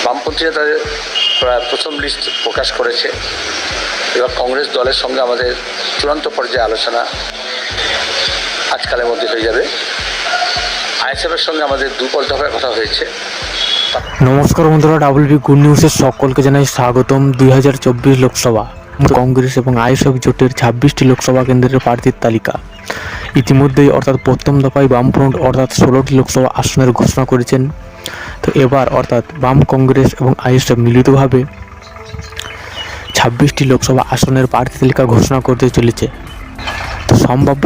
বামপন্থীরা তাদের প্রথম লিস্ট প্রকাশ করেছে। এবার কংগ্রেস দলের সঙ্গে আমাদের চূড়ান্ত পর্যায়ে আলোচনা আজকালের মধ্যে হয়ে যাবে। আইএসএফের সঙ্গে আমাদের দফায় কথা হয়েছে। নমস্কার বন্ধুরা, ডাব্লিউবি গুড নিউজের সকলকে জানাই স্বাগতম। 2024 লোকসভা কংগ্রেস এবং আইএসএফ জোটের 26টি লোকসভা কেন্দ্রের প্রার্থীর তালিকা ইতিমধ্যেই অর্থাৎ প্রথম দফায় বামফ্রন্ট অর্থাৎ 16টি লোকসভা আসনের ঘোষণা করেছেন। তো এবার অর্থাৎ বাম কংগ্রেস এবং আইএসএফ মিলিতভাবে 26টি লোকসভা আসনের প্রার্থী তালিকা ঘোষণা করতে চলেছে। তো সম্ভাব্য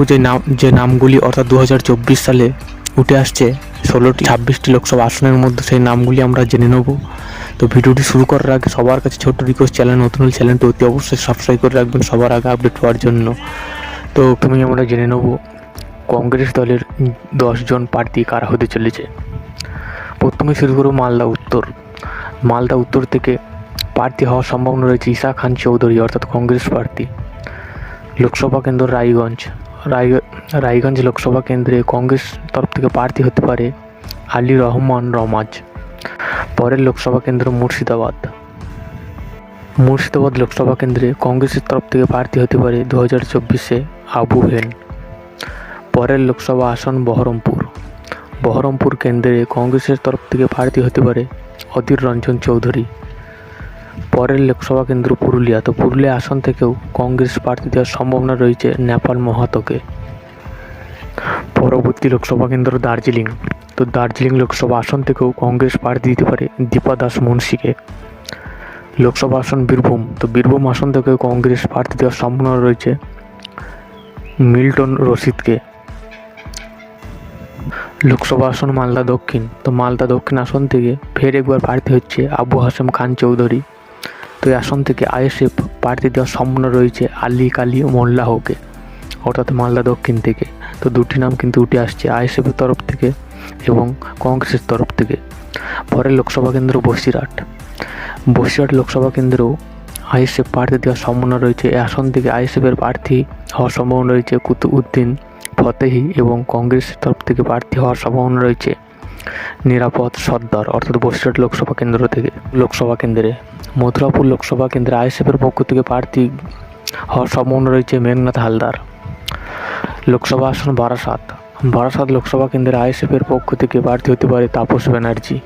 যে নামগুলি অর্থাৎ 2024 সালে উঠে আসছে 26টি লোকসভা আসনের মধ্যে, সেই নামগুলি আমরা জেনে নেব। তো ভিডিওটি শুরু করার আগে সবার কাছে ছোট্ট রিকোয়েস্ট, চ্যানেল নতুন হলে চ্যানেলটি অতি অবশ্যই সাবস্ক্রাইব করে রাখবেন সবার আগে আপডেট পাওয়ার জন্য। তো প্রথমেই আমরা জেনে নেব কংগ্রেস দলের 10 জন প্রার্থী কারা হতে চলেছে। প্রথমে শুরু করব মালদা উত্তর থেকে প্রার্থী হওয়ার সম্ভাবনা রয়েছে ঈশা খান চৌধুরী অর্থাৎ কংগ্রেস প্রার্থী। লোকসভা কেন্দ্র রায়গঞ্জ লোকসভা কেন্দ্রে কংগ্রেস তরফ থেকে প্রার্থী হতে পারে আলী রহমান রমাজ। পরের লোকসভা কেন্দ্র মুর্শিদাবাদ লোকসভা কেন্দ্রে কংগ্রেসের তরফ থেকে প্রার্থী হতে পারে 2024-এ আবু হেন। পরের লোকসভা আসন বহরমপুর কেন্দ্রে কংগ্রেসের তরফ থেকে প্রার্থী হতে পারে অধীর রঞ্জন চৌধুরী। পরের লোকসভা কেন্দ্র পুরুলিয়া আসন থেকেও কংগ্রেস প্রার্থী দেওয়ার সম্ভাবনা রয়েছে নেপাল মাহাতোকে। পরবর্তী লোকসভা কেন্দ্র দার্জিলিং লোকসভা আসন থেকেও কংগ্রেস প্রার্থী দিতে পারে দীপা দাস মুন্সিকে। লোকসভা আসন বীরভূম আসন থেকেও কংগ্রেস প্রার্থী দেওয়ার সম্ভাবনা রয়েছে মিল্টন রশিদকে। লোকসভা আসন মালদা দক্ষিণ আসন থেকে ফের একবার প্রার্থী হচ্ছে আবু হাসেম খান চৌধুরী। তো এই আসন থেকে আইএসএফ প্রার্থী দেওয়ার সম্ভাবনা রয়েছে আলী কালী মোল্লাহকে অর্থাৎ মালদা দক্ষিণ থেকে। তো দুটি নাম কিন্তু উঠে আসছে আইএসএফের তরফ থেকে এবং কংগ্রেসের তরফ থেকে। পরের লোকসভা কেন্দ্র বসিরহাট লোকসভা কেন্দ্রেও আইএসএফ প্রার্থী দেওয়ার সম্ভাবনা রয়েছে। এই আসন থেকে আইএসএফের প্রার্থী হওয়ার সম্ভাবনা রয়েছে কুতুবউদ্দিন ফতেহি এবং কংগ্রেসের তরফ থেকে প্রার্থী হওয়ার সম্ভাবনা রয়েছে নিরাপদ সর্দার অর্থাৎ বসিরহাট লোকসভা কেন্দ্রে মথুরাপুর লোকসভা কেন্দ্রে আইএসএফের পক্ষ থেকে প্রার্থী হওয়ার সম্ভাবনা রয়েছে মেঘনাথ হালদার। লোকসভা আসন বারাসাত লোকসভা কেন্দ্রে আইএসএফের পক্ষ থেকে প্রার্থী হতে পারে তাপস ব্যানার্জি।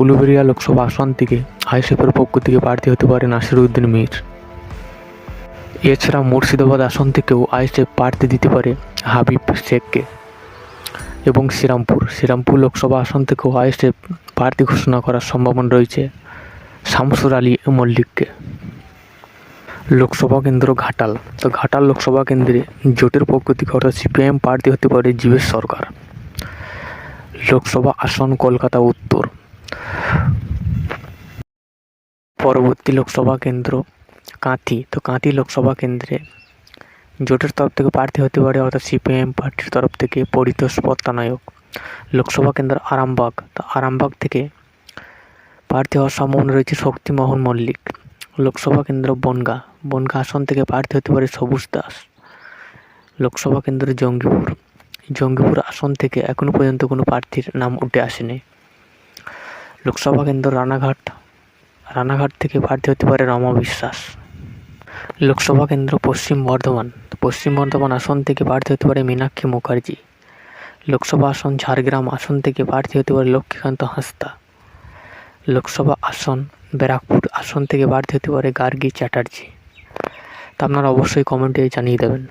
উলুবেড়িয়া লোকসভা আসন থেকে আইএসএফের পক্ষ থেকে প্রার্থী হতে পারে নাসিরউদ্দিন মীর। এছাড়া মুর্শিদাবাদ আসন থেকেও আইএসএফ প্রার্থী দিতে পারে হাবিব শেখকে এবং শ্রীরামপুর লোকসভা আসন থেকেও আইএসএফ প্রার্থী ঘোষণা করার সম্ভাবনা রয়েছে শামসুর আলী মল্লিককে। লোকসভা কেন্দ্র ঘাটাল লোকসভা কেন্দ্রে জোটের পক্ষ থেকে অর্থাৎ সিপিআইএম প্রার্থী হতে পারে জীবেশ সরকার। লোকসভা আসন কলকাতা উত্তর। পরবর্তী লোকসভা কেন্দ্র কাঁথি লোকসভা কেন্দ্রে জোটের তরফ থেকে প্রার্থী হতে পারে অর্থাৎ সিপিআইএম পার্টির তরফ থেকে পরিতোষ পট্টনায়ক। লোকসভা কেন্দ্র আরামবাগ থেকে প্রার্থী হওয়ার সম্ভাবনা রয়েছে শক্তিমোহন মল্লিক। লোকসভা কেন্দ্র বনগা আসন থেকে প্রার্থী হতে পারে সবুজ দাস। লোকসভা কেন্দ্র জঙ্গিপুর আসন থেকে এখনো পর্যন্ত কোনো প্রার্থীর নাম উঠে আসেনি। লোকসভা কেন্দ্র রানাঘাট থেকে প্রার্থী হতে পারে রমা বিশ্বাস। লোকসভা কেন্দ্র পশ্চিম বর্ধমান আসন থেকে প্রার্থী হতে পারে মীনাক্ষী মুখার্জি। লোকসভা আসন ঝাড়গ্রাম আসন থেকে প্রার্থী হতে পারে লক্ষ্মীকান্ত হাঁসদা। লোকসভা আসন ব্যারাকপুর আসন থেকে প্রার্থী হতে পারে গার্গী চ্যাটার্জি। তা আপনারা অবশ্যই কমেন্টে জানিয়ে দেবেন।